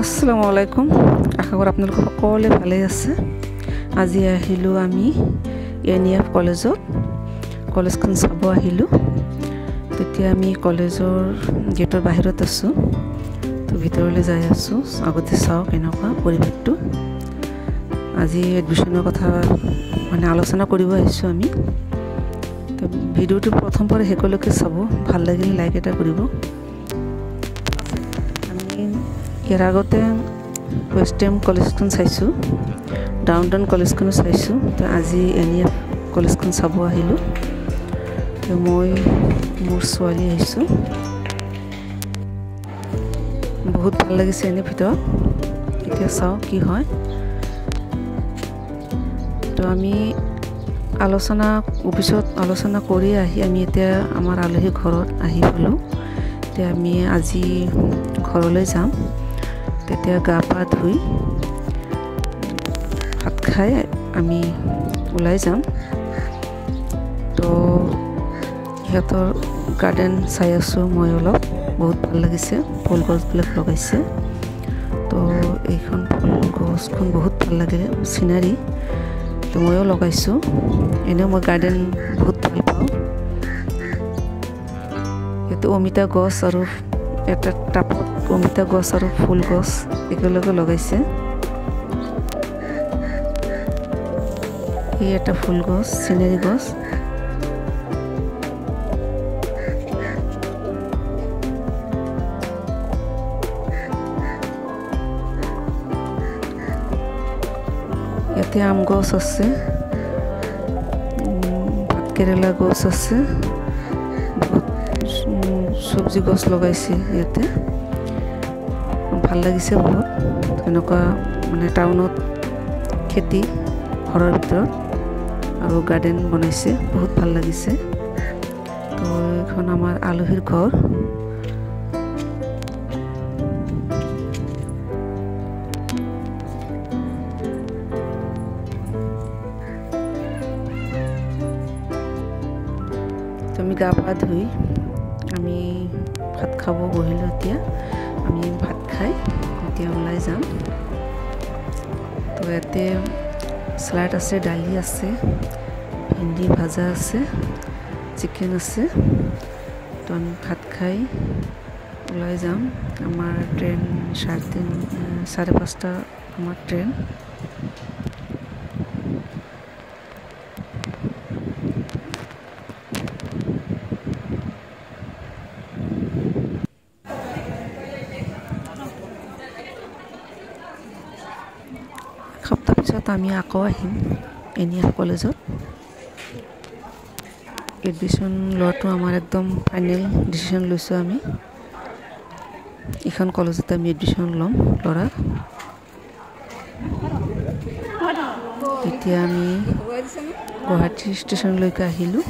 আসসালামু আলাইকুম। আশা কৰো আপোনালোক সকলোৱে ভালে আছে। আজি আহিলো আমি এনিএফ কলেজত। কলেজখন চাব আহিলো। তেতিয়া আমি কলেজৰ গেটৰ বাহিৰত আছো। তো ভিতৰলৈ যাই আছো। আগতে চাও কেনেকুৱা পৰিৱেশটো। আজি এডমিশনৰ কথা আলোচনা কৰিব আহিছো আমি। তো ভিডিওটো প্ৰথম পৰা শেষলৈকে চাব। ভাল লাগিলে লাইক এটা কৰিব। ইয়াৰ আগতে ওয়েস্টাৰ্ণ কলেজখন চাইছো, ডাউনটাউন কলেজখনো চাইছো। তো আজি এনিএফ কলেজখন চাব আহিলো। তো মই মোৰ ছোৱালী আহিছো। বহুত ভাল লাগিছে এনে ভিতৰত। এতিয়া চাও কি হয়। তো আমি অফিসত আলোচনা কৰি আহি আমি এতিয়া আমাৰ আলহী ঘৰত আহি পালো। এতিয়া আমি আজি ঘৰলৈ যাম। তেতিয়া গা পা ধুই ভাত খাই আমি ওলাই যাম। তো সিহঁতৰ গাৰ্ডেন চাই আছো মই অলপ। বহুত ভাল লাগিছে। ফুল গছবিলাক লগাইছে। তো এইখন ফুল গছখন বহুত ভাল লাগিলে চিনাৰী। তো ময়ো লগাইছো। এনেও মই গাৰ্ডেন বহুত ভাল পাওঁ। এইটো অমিতা গছ আৰু এটা টাপত অমিতা গছ আৰু ফুল গছ একেলগে লগাইছে। এই এটা ফুল গছ, চিনাৰী গছ। ইয়াতে আম গছ আছে, ভাতকেৰেলা গছ আছে, সবজি গছ লগাইছে ইয়াতে। ভাল লাগিছে বহুত। এনেকুৱা টাউনত খেতি ঘৰৰ ভিতৰত আৰু গাৰ্ডেন বনাইছে। বহুত ভাল লাগিছে। তো এখন আমাৰ আলহীৰ ঘৰ। আমি গা পা ধুই আমি ভাত খাব বহিলো। এতিয়া আমি ভাত খাই এতিয়া ওলাই যাম। তো ইয়াতে স্যালাড আছে, দালি আছে, ভেন্দি ভাজা আছে, চিকেন আছে। তো আমি ভাত খাই ওলাই যাম। আমাৰ ট্ৰেইন 5:30 আমাৰ ট্ৰেইন। সপ্তাহ পিছত আমি আকৌ আহিম এনিএফ কলেজত। এডমিশ্যন লোৱাটো আমাৰ একদম ফাইনেল ডিচিশ্যন লৈছোঁ আমি। এইখন কলেজতে আমি এডমিশ্যন ল'ম ল'ৰা। এতিয়া আমি গুৱাহাটী ষ্টেচনলৈকে আহিলোঁ।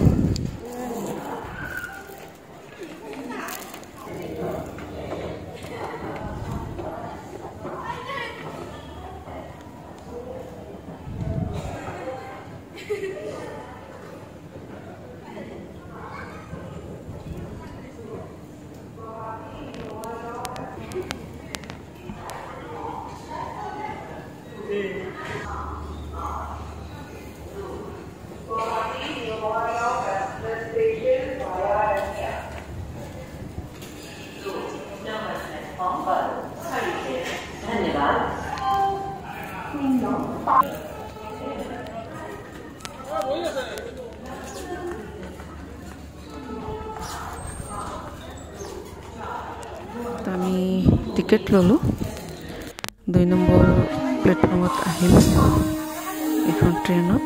আমি টিকেট ললোঁ। 2 নম্বৰ প্লেটফৰ্মত আহিলোঁ এইখন ট্ৰেইনত।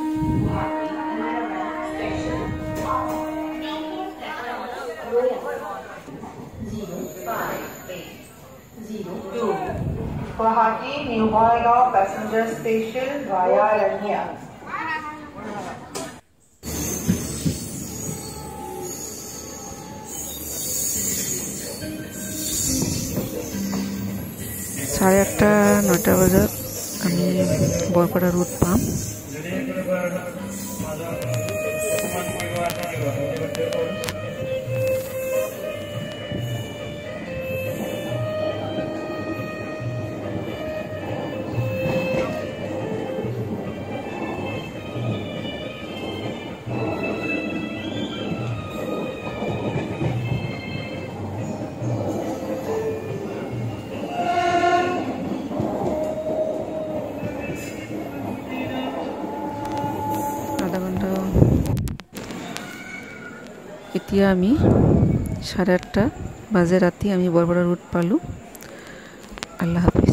Guwahati New Bangau passenger station via Rania. 8:30-9 বজাত আমি বৰপেটা ৰোড পাম। এতিয়া আমি 8:30 বাজে ৰাতি আমি বৰবৰা ৰোড পালোঁ। আল্লাহ হাফিজ।